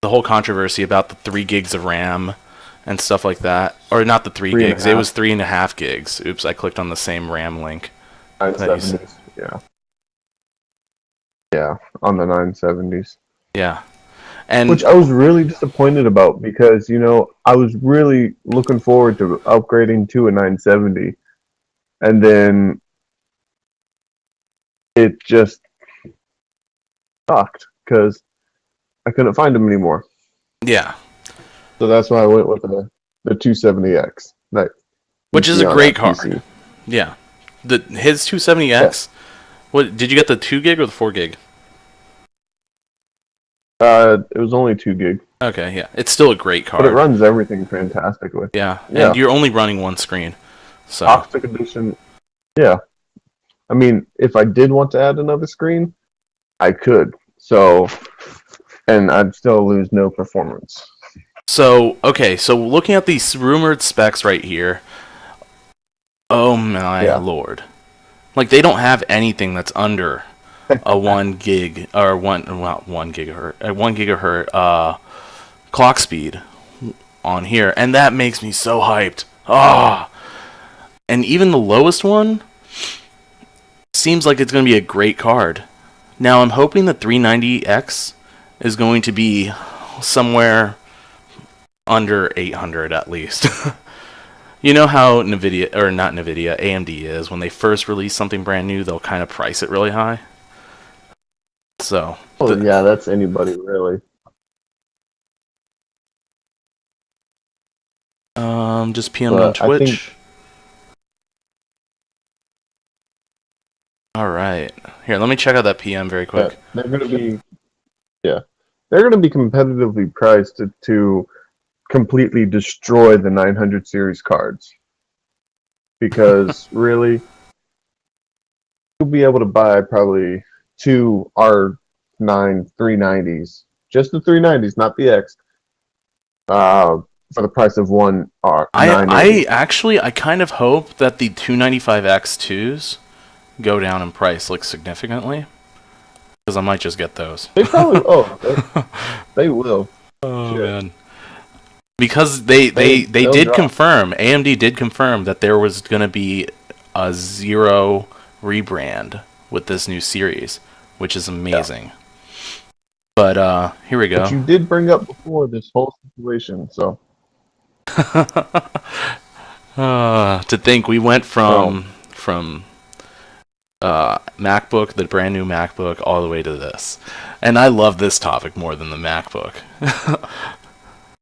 the whole controversy about the 3 gigs of RAM and stuff like that? Or not the 3 gigs, it was 3.5 gigs. Oops, I clicked on the same RAM link. 970s. Yeah. Yeah, on the 970s. Yeah. And Which I was really disappointed about because, I was really looking forward to upgrading to a 970. And then it just sucked because I couldn't find them anymore. yeah. So that's why I went with the 270X. Which is a great card. PC. Yeah. His 270X, what did you get, the 2 gig or the 4 gig? It was only 2 gig. Okay, yeah. It's still a great card. But it runs everything fantastically. Yeah. Yeah. And you're only running one screen. So Toxic Edition. Yeah. I mean, if I did want to add another screen, I could. So, and I'd still lose no performance. So, okay, so looking at these rumored specs right here, oh my lord. Like, they don't have anything that's under a 1 gig, or 1 gigahertz clock speed on here, and that makes me so hyped. Ah! And even the lowest one seems like it's going to be a great card. Now, I'm hoping the 390X is going to be somewhere under 800 at least. You know how NVIDIA, or not NVIDIA, AMD is, when they first release something brand new, they'll kind of price it really high. So, Oh yeah, that's anybody really. just PM on But I think- Twitch. All right, here, let me check out that PM very quick. They're gonna be, they're gonna be competitively priced to completely destroy the 900 series cards. Because really, you'll be able to buy probably two R9 390s, just the 390s, not the X, for the price of one R. I kind of hope that the 295 X2s go down in price like significantly, because I might just get those. They probably they will. Oh Shit. man. Because they they'll did drop. confirm, AMD did confirm that there was going to be a 0 rebrand with this new series, which is amazing. But here we go. But you did bring up before this whole situation, so To think we went from MacBook, the brand new MacBook, all the way to this, and I love this topic more than the MacBook.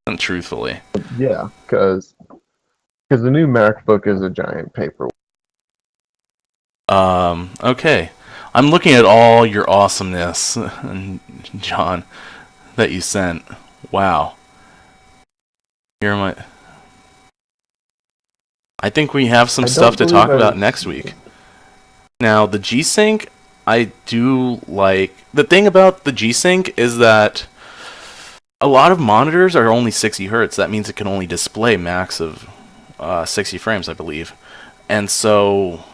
And truthfully, yeah, because the new MacBook is a giant paperweight. okay, I'm looking at all your awesomeness, John, that you sent. Wow. Here am I. I think we have some stuff to talk about next week. Now, the G-Sync, I do like. The thing about the G-Sync is that a lot of monitors are only 60 hertz. That means it can only display max of 60 frames, I believe. And so,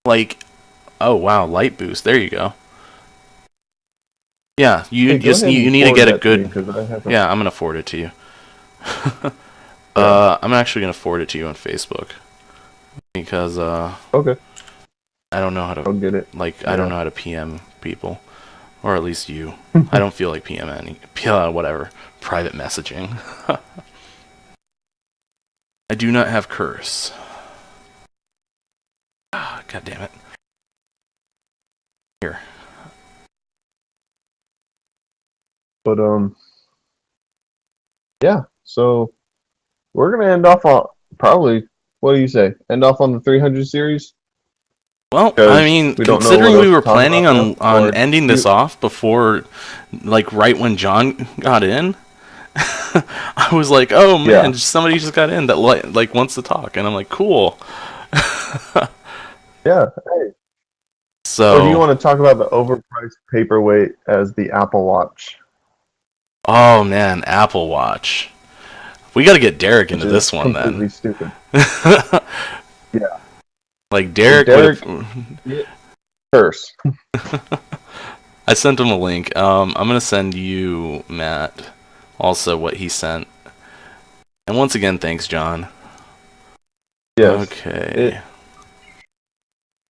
like, oh wow, light boost. There you go. Yeah, you need to get a good. Yeah, I'm gonna forward it to you. I'm actually gonna forward it to you on Facebook because Okay. I don't know how to. I'll get it. I don't know how to PM people, or at least you. I don't feel like PM any whatever private messaging. I do not have curse. Ah, God damn it. Here. But yeah. So we're gonna end off on probably. What do you say? End off on the 300 series. Well, I mean, considering we were planning on ending this off before, like, right when John got in, I was like, oh man, somebody just got in that like wants to talk, and I'm like, cool. Yeah. Hey. So, or do you want to talk about the overpriced paperweight as the Apple Watch? Oh man, Apple Watch. We got to get Derek into this one then. Completely stupid. Yeah. Like Derek curse. I sent him a link. I'm gonna send you, Matt, also what he sent. And once again, thanks, John. Yes. Okay.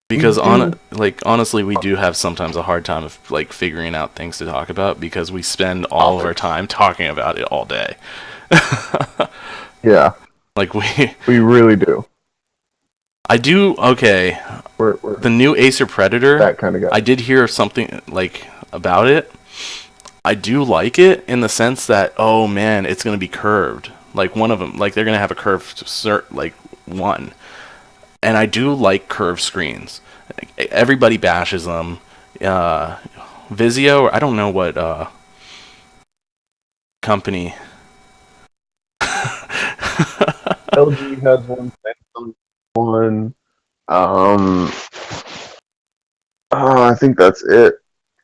Because honestly, we do have sometimes a hard time of like figuring out things to talk about because we spend all of our time talking about it all day. Yeah. Like we really do. I do. Okay. We're the new Acer Predator. That kind of guy. I did hear something like about it. I do like it in the sense that, oh man, it's gonna be curved. Like one of them, like they're gonna have a curved one. And I do like curved screens. Everybody bashes them. Vizio, I don't know what company. LG has one, Samsung one. I think that's it.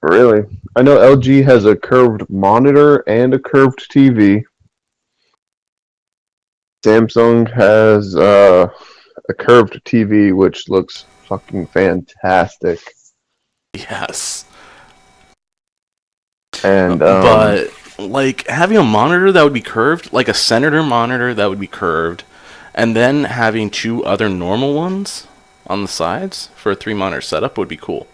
Really, I know LG has a curved monitor and a curved TV. Samsung has a curved TV, which looks fucking fantastic. Yes. And but like having a monitor that would be curved, like a Senator monitor that would be curved, and then having two other normal ones on the sides for a 3-monitor setup would be cool.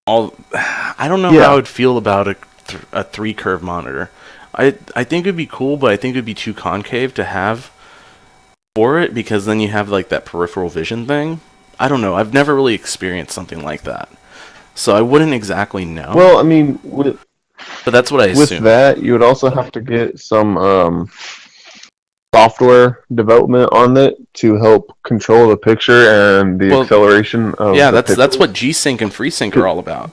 I don't know how I would feel about a 3-curve monitor. I think it'd be cool, but I think it'd be too concave to have for it, because then you have like that peripheral vision thing. I don't know. I've never really experienced something like that, so I wouldn't exactly know. Well, I mean, with but that's what I assume. that, you would also have to get some software development on it to help control the picture and the acceleration of yeah, the that's pixels. what G-Sync and FreeSync are all about.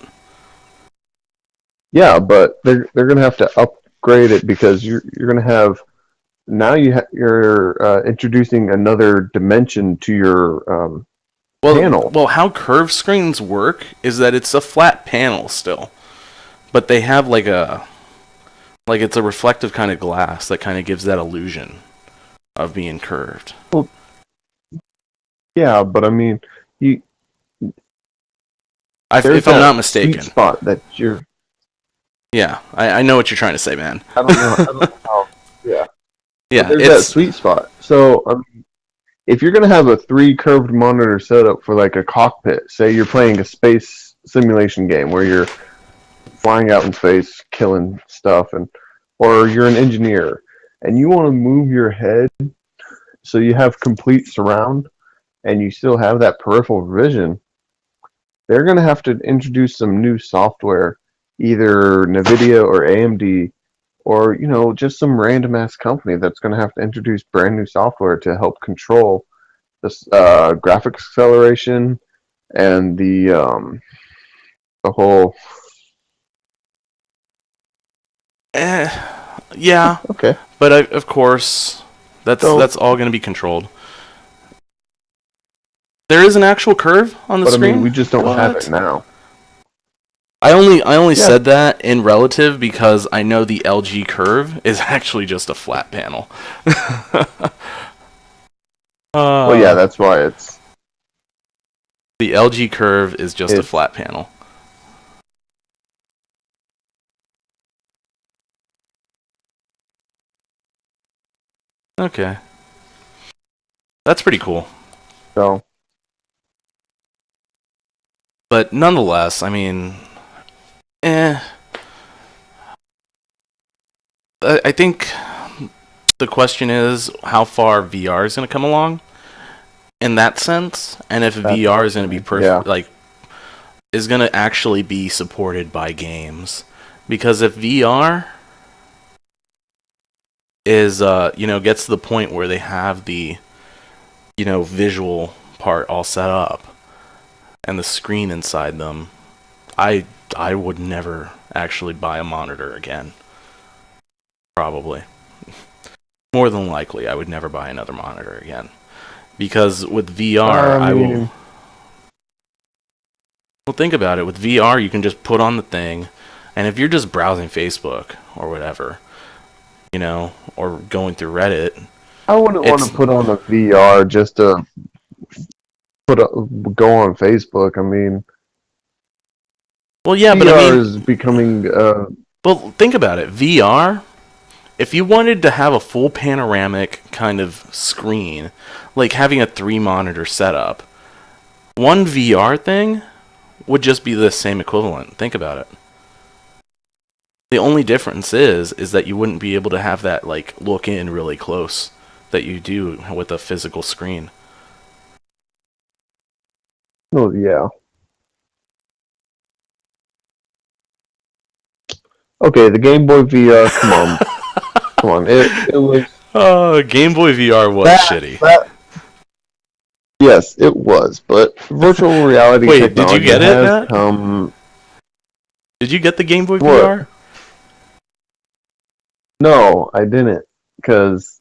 Yeah, but they're gonna have to upgrade it because you're gonna have now you're introducing another dimension to your panel. Well, how curved screens work is that it's a flat panel still, but they have like it's a reflective kind of glass that kind of gives that illusion of being curved. Well, yeah, but I mean, if I'm not mistaken, sweet spot that you're. Yeah, I know what you're trying to say, man. I don't know how. Yeah. Yeah, there's that sweet spot. So, I mean, if you're going to have a 3 curved monitor setup for like a cockpit, say you're playing a space simulation game where you're flying out in space, killing stuff, or you're an engineer and you want to move your head so you have complete surround and you still have that peripheral vision, they're going to have to introduce some new software, either NVIDIA or AMD, or just some random ass company that's going to have to introduce brand new software to help control this graphics acceleration and the whole. Yeah. Okay. But of course, that's all going to be controlled. There is an actual curve on the screen. I mean, we just don't have it now. I only said that in relative because I know the LG curve is actually just a flat panel. Well, yeah, that's why it's. The LG curve is just a flat panel. Okay. That's pretty cool. So. But nonetheless, I mean, I think the question is how far VR is going to come along in that sense, and if VR is going to be is going to actually be supported by games. Because if VR is gets to the point where they have the visual part all set up and the screen inside them, I would never actually buy a monitor again. Probably. More than likely, I would never buy another monitor again. Because with VR, I will... Well, think about it. With VR, you can just put on the thing, and if you're just browsing Facebook or whatever, or going through Reddit... I wouldn't want to put on a VR just to go on Facebook. I mean... Well, yeah, VR but I mean... is becoming... Well, think about it. VR... If you wanted to have a full panoramic kind of screen, like having a 3-monitor setup, one VR thing would just be the same equivalent. Think about it. The only difference is that you wouldn't be able to have that look in really close that you do with a physical screen. Oh, yeah. Okay, the Game Boy VR, come on. Come on, it was... Game Boy VR was shitty. Yes, it was, but virtual reality Wait, did you get it, Matt? Did you get the Game Boy VR? No, I didn't, because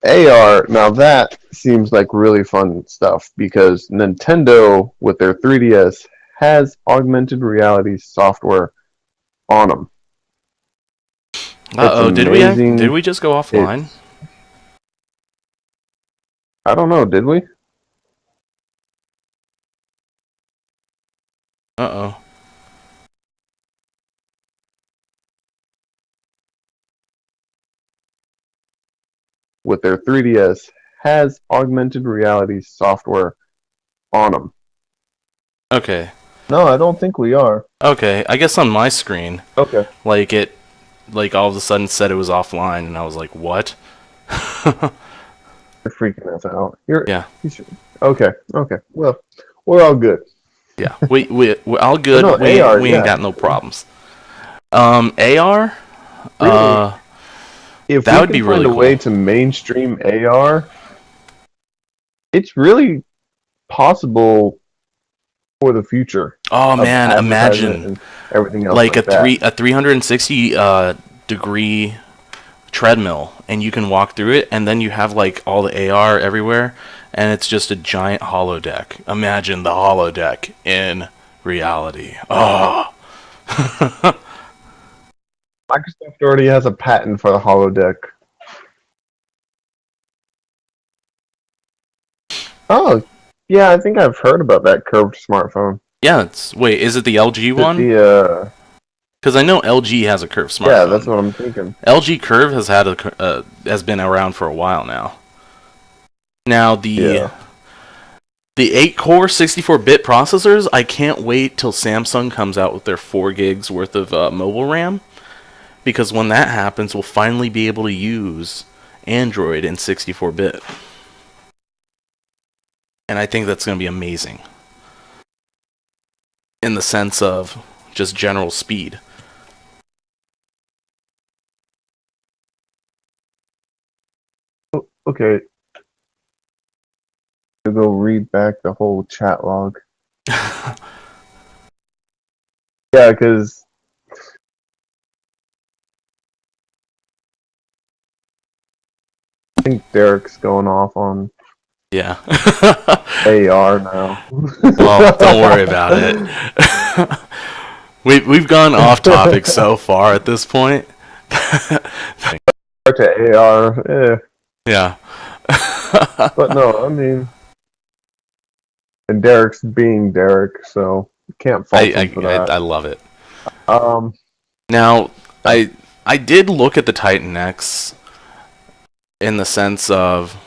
AR, now that seems like really fun stuff, because Nintendo, with their 3DS, has augmented reality software on them. Uh-oh, did we just go offline? I don't know, did we? Uh-oh. With their 3DS, has augmented reality software on them. Okay. No, I don't think we are. Okay, I guess on my screen, okay, all of a sudden said it was offline, and I was like, what? You're freaking us out. You're Yeah. you should. Okay. Well, we're all good. Yeah, we're all good. No, we AR, we ain't yeah. got no problems. AR, Really, if that we would can be find really a way cool. to mainstream AR, it's really possible for the future Oh of man, advertisement imagine and everything else like like that. a 360 degree treadmill, and you can walk through it, and then you have like all the AR everywhere, and it's just a giant holodeck. Imagine the holodeck in reality. Oh. Microsoft already has a patent for the holodeck. Oh, yeah, I think I've heard about that curved smartphone. Yeah, wait, is it the LG one? The Because I know LG has a curved yeah, that's smartphone. what I'm thinking. LG Curve has been around for a while now. Now Yeah. the 8-core 64-bit processors, I can't wait till Samsung comes out with their 4 gigs worth of mobile RAM, because when that happens, we'll finally be able to use Android in 64-bit. And I think that's going to be amazing in the sense of just general speed. Okay. To go read back the whole chat log. Yeah, because I think Derek's going off on Yeah. AR now. Well, don't worry about it. We've gone off topic so far at this point. To AR, Yeah. but no, I mean, and Derek's being Derek, so you can't fault him for that. I love it. Um, Now, I did look at the Titan X in the sense of,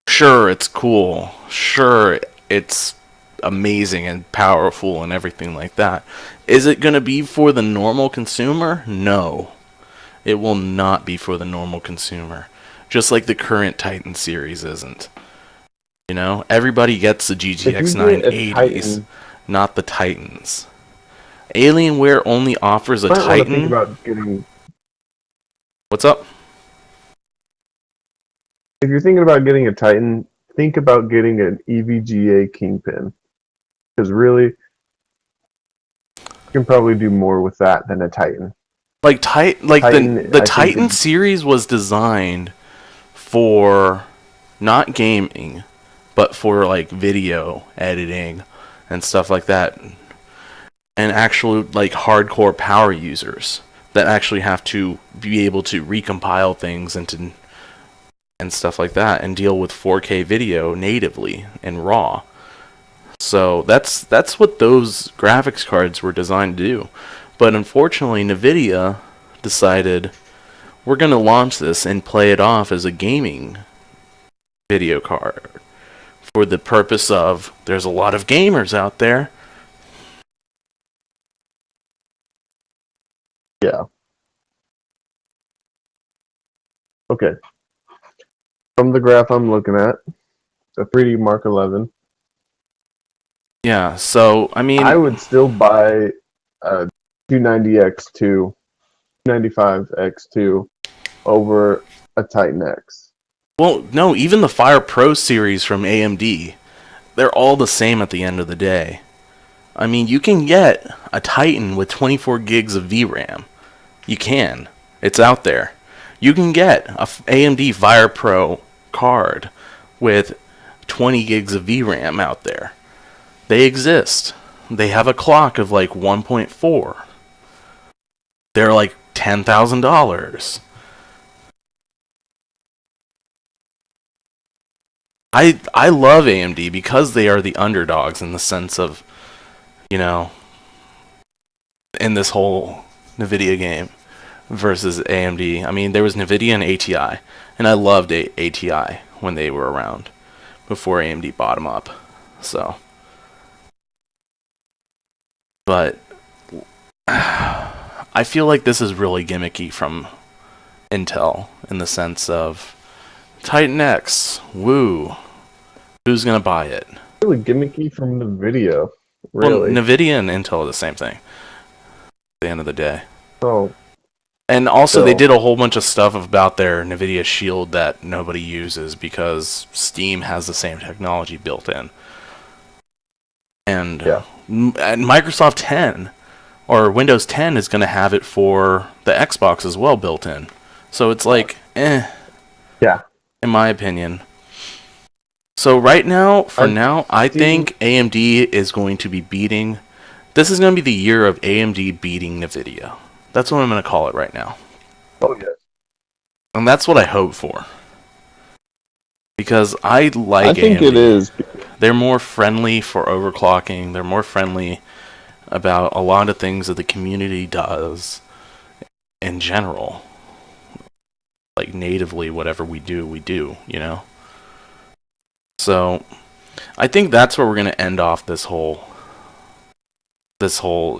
sure, it's cool. Sure, it's amazing and powerful and everything like that. Is it going to be for the normal consumer? No. It will not be for the normal consumer. Just like the current Titan series isn't. You know, everybody gets the if you GTX get a 980s, Titan, not the Titans. Alienware only offers a you might want to think Titan. about getting. What's up? If you're thinking about getting a Titan, think about getting an EVGA Kingpin, because really, you can probably do more with that than a Titan. Like Titan, the I think, Titan series was designed for not gaming, but for like video editing and stuff like that, and actual like hardcore power users that actually have to be able to recompile things and stuff like that and deal with 4K video natively in RAW. So that's what those graphics cards were designed to do. But unfortunately, Nvidia decided we're going to launch this and play it off as a gaming video card for the purpose of there's a lot of gamers out there. Yeah. Okay. From the graph I'm looking at, the 3D Mark 11, Yeah, so I mean, I would still buy a 290X2, 295X2 over a Titan X. well, no, even the Fire Pro series from AMD, they're all the same at the end of the day. I mean, you can get a Titan with 24 gigs of VRAM. You can. It's out there. You can get a AMD Fire Pro card with 20 gigs of VRAM out there. They exist. They have a clock of like 1.4. They're like $10,000. I love AMD because they are the underdogs in the sense of, you know, in this whole NVIDIA game versus AMD. I mean, there was NVIDIA and ATI, and I loved ATI when they were around before AMD bought them up. So, but I feel like this is really gimmicky from Intel in the sense of Titan X, woo, who's gonna buy it? Really gimmicky from the video. Well, Really. Nvidia and Intel are the same thing. At the end of the day. Oh, And also, they So- did a whole bunch of stuff about their NVIDIA Shield that nobody uses because Steam has the same technology built in. And, Yeah. and Microsoft 10 or Windows 10 is going to have it for the Xbox as well built in. So it's like, yeah. in my opinion. So right now, I Steam- think AMD is going to be beating... This is going to be the year of AMD beating NVIDIA. That's what I'm going to call it right now. Oh, yes. And that's what I hope for. Because I like I think AMD. it is. They're more friendly for overclocking. They're more friendly about a lot of things that the community does in general. Like natively, whatever we do, you know? So, I think that's where we're going to end off this whole,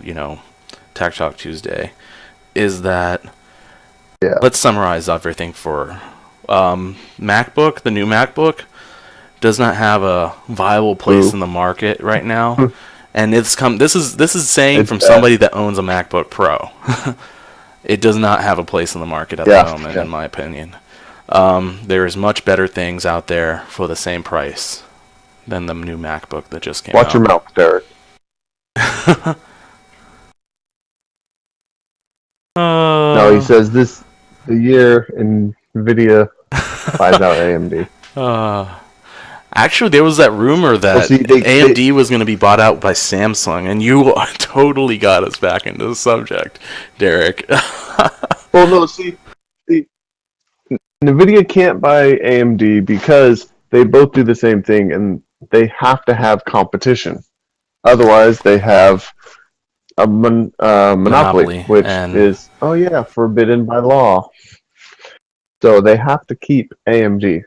you know, Tech Talk Tuesday. Is that... Yeah. Let's summarize everything for MacBook. The new MacBook does not have a viable place in the market right now, and it's come. This is saying It's from bad. somebody that owns a MacBook Pro. It does not have a place in the market at the moment, in my opinion. There is much better things out there for the same price than the new MacBook that just came out. Watch your mouth, Derek. No, he says the year NVIDIA buys out AMD. Actually, there was that rumor that Well, see, AMD was going to be bought out by Samsung, and you totally got us back into the subject, Derek. Well, no, see, NVIDIA can't buy AMD because they both do the same thing, and they have to have competition. Otherwise, they have a monopoly, which is, forbidden by law. So they have to keep AMD.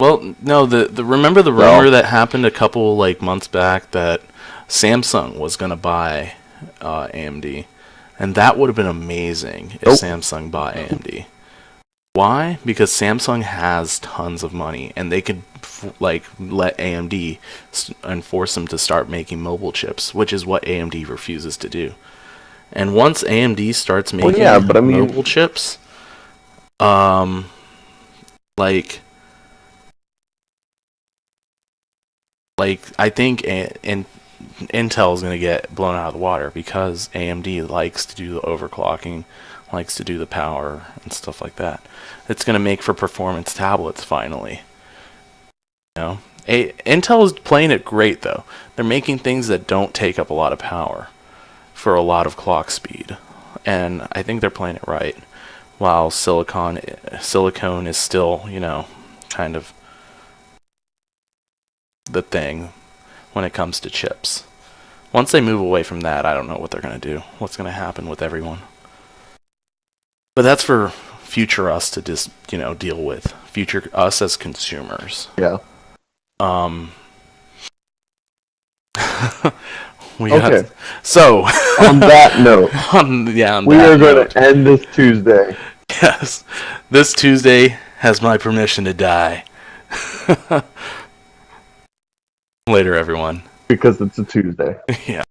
Well, no, remember the rumor that happened a couple months back that Samsung was going to buy AMD, and that would have been amazing if Samsung bought AMD. Why? Because Samsung has tons of money, and they could let AMD and force them to start making mobile chips, which is what AMD refuses to do. And once AMD starts making mobile chips, I think Intel is going to get blown out of the water because AMD likes to do the overclocking, likes to do the power and stuff like that. It's going to make for performance tablets finally. You know, Intel is playing it great though. They're making things that don't take up a lot of power for a lot of clock speed, and I think they're playing it right. While silicone is still, kind of the thing when it comes to chips. Once they move away from that, I don't know what they're going to do. What's going to happen with everyone? But that's for future us to just, deal with. Future us as consumers. Yeah. So on that note, we are going to end this Tuesday. Yes, this Tuesday has my permission to die. Later, everyone. Because it's a Tuesday. Yeah.